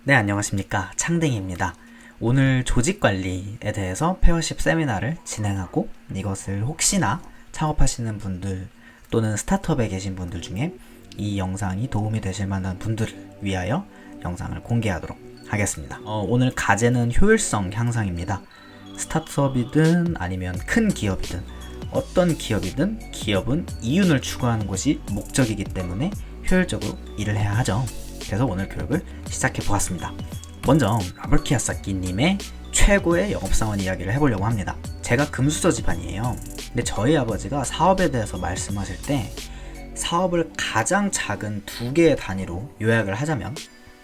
네, 안녕하십니까. 창댕이입니다. 오늘 조직관리에 대해서 페어십 세미나를 진행하고 이것을 혹시나 창업하시는 분들 또는 스타트업에 계신 분들 중에 이 영상이 도움이 되실 만한 분들을 위하여 영상을 공개하도록 하겠습니다. 오늘 과제는 효율성 향상입니다. 스타트업이든 아니면 큰 기업이든 어떤 기업이든 기업은 이윤을 추구하는 것이 목적이기 때문에 효율적으로 일을 해야 하죠. 그래서 오늘 교육을 시작해 보았습니다. 먼저 라벌 키야사키님의 최고의 영업사원 이야기를 해보려고 합니다. 제가 금수저 집안이에요. 근데 저희 아버지가 사업에 대해서 말씀하실 때 사업을 가장 작은 두 개의 단위로 요약을 하자면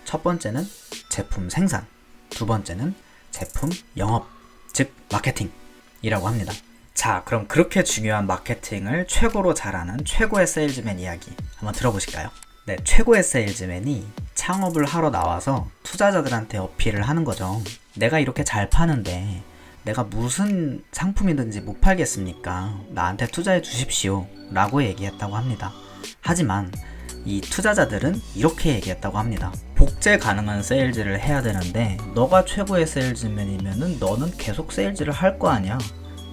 첫 번째는 제품 생산, 두 번째는 제품 영업, 즉 마케팅이라고 합니다. 자, 그럼 그렇게 중요한 마케팅을 최고로 잘하는 최고의 세일즈맨 이야기 한번 들어보실까요? 네, 최고의 세일즈맨이 창업을 하러 나와서 투자자들한테 어필을 하는 거죠. 내가 이렇게 잘 파는데 내가 무슨 상품이든지 못 팔겠습니까? 나한테 투자해 주십시오 라고 얘기했다고 합니다. 하지만 이 투자자들은 이렇게 얘기했다고 합니다. 복제 가능한 세일즈를 해야 되는데 너가 최고의 세일즈맨이면은 너는 계속 세일즈를 할 거 아니야.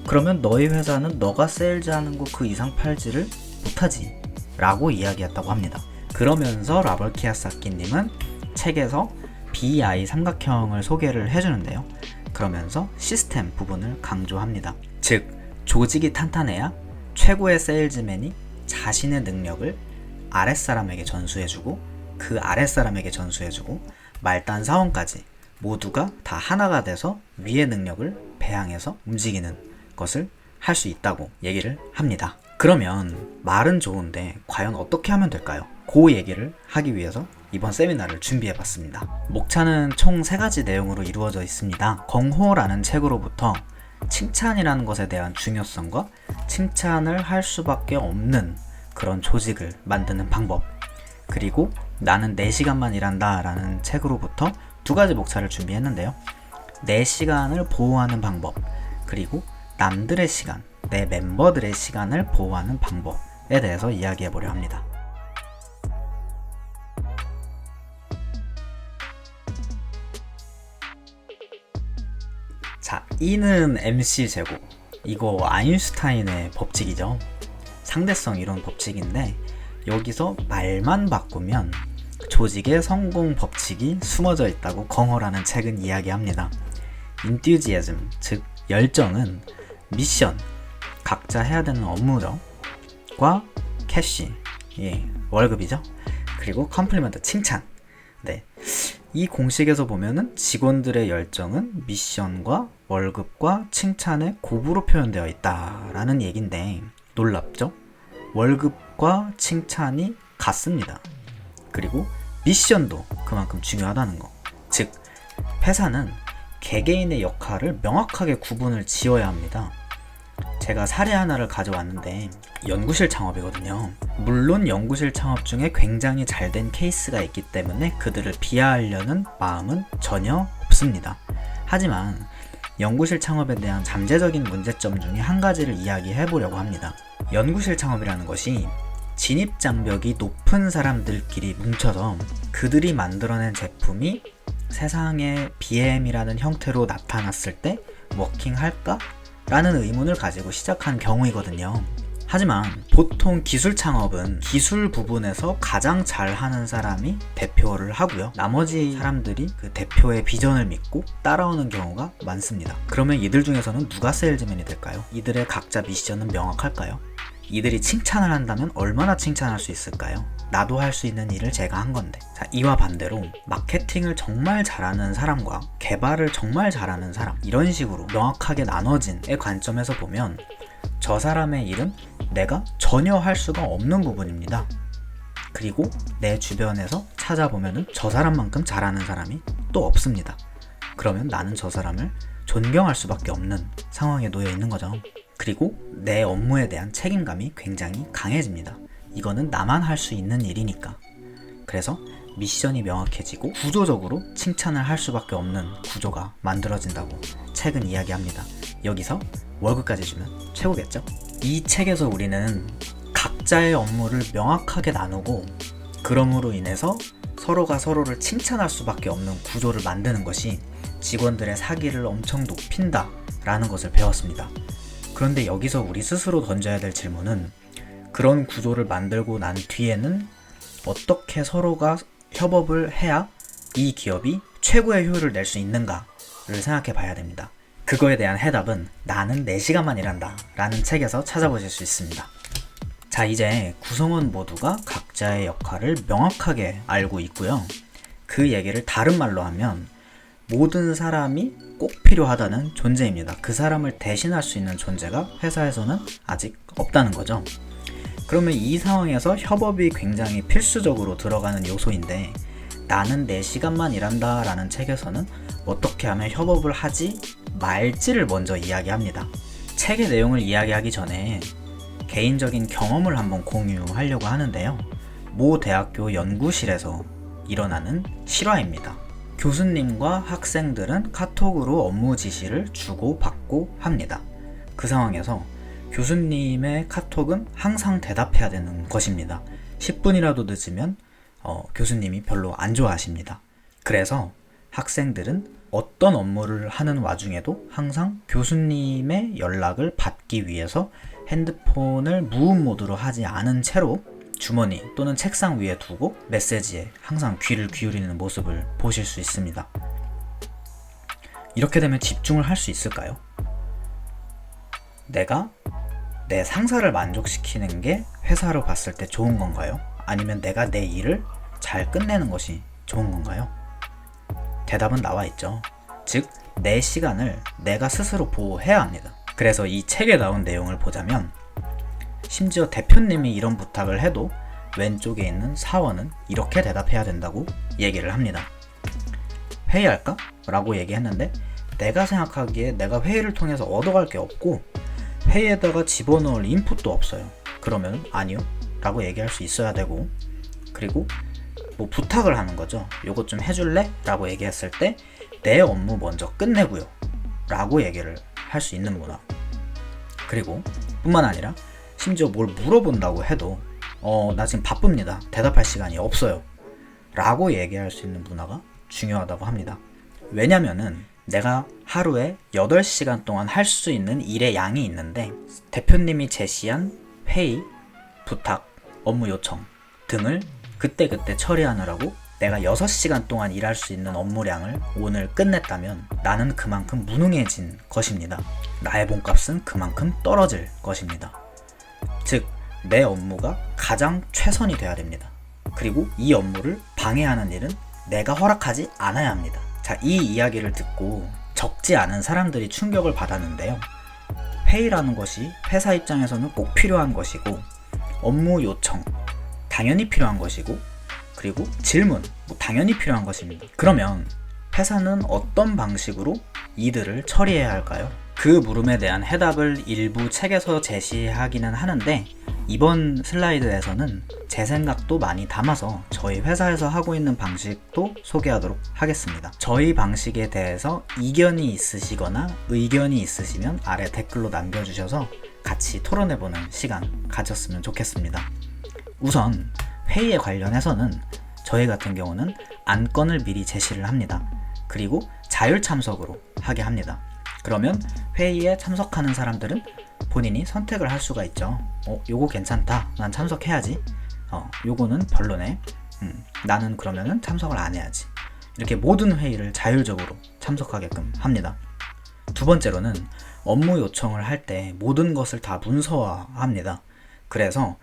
그러면 너희 회사는 너가 세일즈하는 거 그 이상 팔지를 못하지 라고 이야기했다고 합니다. 그러면서 라벌 키야사키님은 책에서 BI 삼각형을 소개를 해주는데요. 그러면서 시스템 부분을 강조합니다. 즉, 조직이 탄탄해야 최고의 세일즈맨이 자신의 능력을 아랫사람에게 전수해주고 그 아랫사람에게 전수해주고 말단 사원까지 모두가 다 하나가 돼서 위의 능력을 배양해서 움직이는 것을 할 수 있다고 얘기를 합니다. 그러면 말은 좋은데 과연 어떻게 하면 될까요? 그 얘기를 하기 위해서 이번 세미나를 준비해봤습니다. 목차는 총 3가지 내용으로 이루어져 있습니다. 경호라는 책으로부터 칭찬이라는 것에 대한 중요성과 칭찬을 할 수밖에 없는 그런 조직을 만드는 방법, 그리고 나는 4시간만 일한다 라는 책으로부터 2가지 목차를 준비했는데요. 내 시간을 보호하는 방법, 그리고 남들의 시간, 내 멤버들의 시간을 보호하는 방법에 대해서 이야기해보려 합니다. 자, E는 MC 제곱. 이거 아인슈타인의 법칙이죠. 상대성 이론 법칙인데 여기서 말만 바꾸면 조직의 성공 법칙이 숨어져 있다고 경허라는 책은 이야기합니다. enthusiasm, 즉 열정은 미션, 각자 해야 되는 업무죠. 과 캐시, 월급이죠. 그리고 컴플리먼트, 칭찬. 네, 이 공식에서 보면은 직원들의 열정은 미션과 월급과 칭찬의 곱으로 표현되어 있다라는 얘긴데 놀랍죠? 월급과 칭찬이 같습니다. 그리고 미션도 그만큼 중요하다는 거. 즉, 회사는 개개인의 역할을 명확하게 구분을 지어야 합니다. 제가 사례 하나를 가져왔는데 연구실 창업이거든요. 물론 연구실 창업 중에 굉장히 잘된 케이스가 있기 때문에 그들을 비하하려는 마음은 전혀 없습니다. 하지만 연구실 창업에 대한 잠재적인 문제점 중에 한 가지를 이야기해 보려고 합니다. 연구실 창업이라는 것이 진입장벽이 높은 사람들끼리 뭉쳐서 그들이 만들어낸 제품이 세상에 BM이라는 형태로 나타났을 때 워킹할까? 라는 의문을 가지고 시작한 경우이거든요. 하지만 보통 기술 창업은 기술 부분에서 가장 잘하는 사람이 대표를 하고요. 나머지 사람들이 그 대표의 비전을 믿고 따라오는 경우가 많습니다. 그러면 이들 중에서는 누가 세일즈맨이 될까요? 이들의 각자 미션은 명확할까요? 이들이 칭찬을 한다면 얼마나 칭찬할 수 있을까요? 나도 할 수 있는 일을 제가 한 건데. 자, 이와 반대로 마케팅을 정말 잘하는 사람과 개발을 정말 잘하는 사람, 이런 식으로 명확하게 나눠진의 관점에서 보면 저 사람의 일은 내가 전혀 할 수가 없는 부분입니다. 그리고 내 주변에서 찾아보면 저 사람만큼 잘하는 사람이 또 없습니다. 그러면 나는 저 사람을 존경할 수밖에 없는 상황에 놓여 있는 거죠. 그리고 내 업무에 대한 책임감이 굉장히 강해집니다. 이거는 나만 할 수 있는 일이니까. 그래서 미션이 명확해지고 구조적으로 칭찬을 할 수밖에 없는 구조가 만들어진다고 책은 이야기합니다. 여기서 월급까지 주면 최고겠죠? 이 책에서 우리는 각자의 업무를 명확하게 나누고 그럼으로 인해서 서로가 서로를 칭찬할 수밖에 없는 구조를 만드는 것이 직원들의 사기를 엄청 높인다 라는 것을 배웠습니다. 그런데 여기서 우리 스스로 던져야 될 질문은, 그런 구조를 만들고 난 뒤에는 어떻게 서로가 협업을 해야 이 기업이 최고의 효율을 낼 수 있는가를 생각해 봐야 됩니다. 그거에 대한 해답은 나는 4시간만 일한다 라는 책에서 찾아보실 수 있습니다. 자, 이제 구성원 모두가 각자의 역할을 명확하게 알고 있고요. 그 얘기를 다른 말로 하면 모든 사람이 꼭 필요하다는 존재입니다. 그 사람을 대신할 수 있는 존재가 회사에서는 아직 없다는 거죠. 그러면 이 상황에서 협업이 굉장히 필수적으로 들어가는 요소인데, 나는 4시간만 일한다 라는 책에서는 어떻게 하면 협업을 하지 말지를 먼저 이야기합니다. 책의 내용을 이야기하기 전에 개인적인 경험을 한번 공유하려고 하는데요. 모 대학교 연구실에서 일어나는 실화입니다. 교수님과 학생들은 카톡으로 업무 지시를 주고받고 합니다. 그 상황에서 교수님의 카톡은 항상 대답해야 되는 것입니다. 10분이라도 늦으면 교수님이 별로 안 좋아하십니다. 그래서 학생들은 어떤 업무를 하는 와중에도 항상 교수님의 연락을 받기 위해서 핸드폰을 무음 모드로 하지 않은 채로 주머니 또는 책상 위에 두고 메시지에 항상 귀를 기울이는 모습을 보실 수 있습니다. 이렇게 되면 집중을 할 수 있을까요? 내가 내 상사를 만족시키는 게 회사로 봤을 때 좋은 건가요? 아니면 내가 내 일을 잘 끝내는 것이 좋은 건가요? 대답은 나와 있죠. 즉, 내 시간을 내가 스스로 보호해야 합니다. 그래서 이 책에 나온 내용을 보자면, 심지어 대표님이 이런 부탁을 해도 왼쪽에 있는 사원은 이렇게 대답해야 된다고 얘기를 합니다. 회의할까? 라고 얘기했는데, 내가 생각하기에 내가 회의를 통해서 얻어갈 게 없고 회의에다가 집어넣을 인풋도 없어요. 그러면 아니요 라고 얘기할 수 있어야 되고, 그리고 뭐 부탁을 하는 거죠. 요것 좀 해줄래? 라고 얘기했을 때 내 업무 먼저 끝내고요 라고 얘기를 할 수 있는 문화. 그리고 뿐만 아니라 심지어 뭘 물어본다고 해도 나 지금 바쁩니다, 대답할 시간이 없어요 라고 얘기할 수 있는 문화가 중요하다고 합니다. 왜냐면은 내가 하루에 8시간 동안 할 수 있는 일의 양이 있는데, 대표님이 제시한 회의, 부탁, 업무 요청 등을 그때그때 처리하느라고 내가 6시간 동안 일할 수 있는 업무량을 오늘 끝냈다면 나는 그만큼 무능해진 것입니다. 나의 몸값은 그만큼 떨어질 것입니다. 즉, 내 업무가 가장 최선이 돼야 됩니다. 그리고 이 업무를 방해하는 일은 내가 허락하지 않아야 합니다. 자, 이 이야기를 듣고 적지 않은 사람들이 충격을 받았는데요. 회의라는 것이 회사 입장에서는 꼭 필요한 것이고, 업무 요청 당연히 필요한 것이고, 그리고 질문 당연히 필요한 것입니다. 그러면 회사는 어떤 방식으로 이들을 처리해야 할까요? 그 물음에 대한 해답을 일부 책에서 제시하기는 하는데, 이번 슬라이드에서는 제 생각도 많이 담아서 저희 회사에서 하고 있는 방식도 소개하도록 하겠습니다. 저희 방식에 대해서 이견이 있으시거나 의견이 있으시면 아래 댓글로 남겨주셔서 같이 토론해보는 시간 가졌으면 좋겠습니다. 우선 회의에 관련해서는 저희 같은 경우는 안건을 미리 제시를 합니다. 그리고 자율 참석으로 하게 합니다. 그러면 회의에 참석하는 사람들은 본인이 선택을 할 수가 있죠. 요거 괜찮다, 난 참석해야지. 요거는 별로네, 나는 그러면은 참석을 안 해야지. 이렇게 모든 회의를 자율적으로 참석하게끔 합니다. 두 번째로는 업무 요청을 할 때 모든 것을 다 문서화합니다. 그래서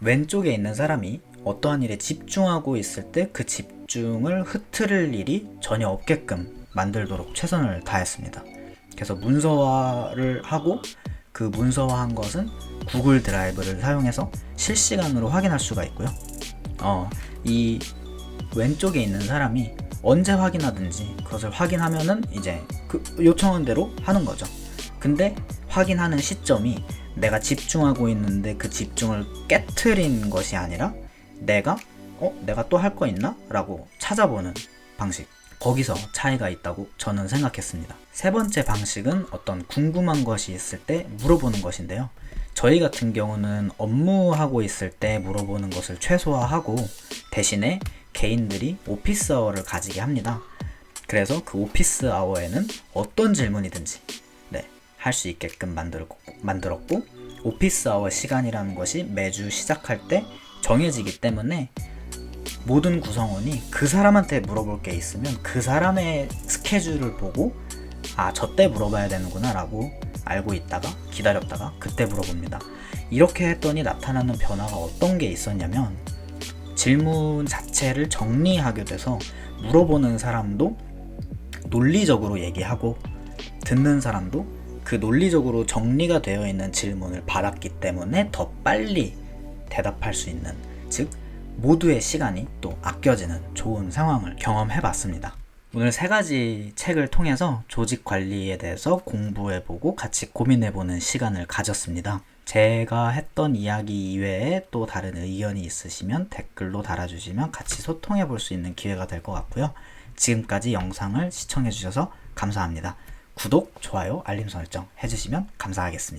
왼쪽에 있는 사람이 어떠한 일에 집중하고 있을 때 그 집중을 흐트릴 일이 전혀 없게끔 만들도록 최선을 다했습니다. 그래서 문서화를 하고, 그 문서화한 것은 구글 드라이브를 사용해서 실시간으로 확인할 수가 있고요. 이 왼쪽에 있는 사람이 언제 확인하든지 그것을 확인하면은 이제 그 요청한 대로 하는 거죠. 근데 확인하는 시점이 내가 집중하고 있는데 그 집중을 깨트린 것이 아니라 내가 또 할 거 있나? 라고 찾아보는 방식. 거기서 차이가 있다고 저는 생각했습니다. 세 번째 방식은 어떤 궁금한 것이 있을 때 물어보는 것인데요. 저희 같은 경우는 업무하고 있을 때 물어보는 것을 최소화하고, 대신에 개인들이 오피스 아워를 가지게 합니다. 그래서 그 오피스 아워에는 어떤 질문이든지 할 수 있게끔 만들었고 오피스 아워 시간이라는 것이 매주 시작할 때 정해지기 때문에 모든 구성원이 그 사람한테 물어볼 게 있으면 그 사람의 스케줄을 보고 저 때 물어봐야 되는구나 라고 알고 있다가 기다렸다가 그때 물어봅니다. 이렇게 했더니 나타나는 변화가 어떤 게 있었냐면 질문 자체를 정리하게 돼서 물어보는 사람도 논리적으로 얘기하고 듣는 사람도 그 논리적으로 정리가 되어 있는 질문을 받았기 때문에 더 빨리 대답할 수 있는, 즉 모두의 시간이 또 아껴지는 좋은 상황을 경험해 봤습니다. 오늘 3가지 책을 통해서 조직 관리에 대해서 공부해보고 같이 고민해보는 시간을 가졌습니다. 제가 했던 이야기 이외에 또 다른 의견이 있으시면 댓글로 달아주시면 같이 소통해볼 수 있는 기회가 될 것 같고요. 지금까지 영상을 시청해주셔서 감사합니다. 구독, 좋아요, 알림 설정 해주시면 감사하겠습니다.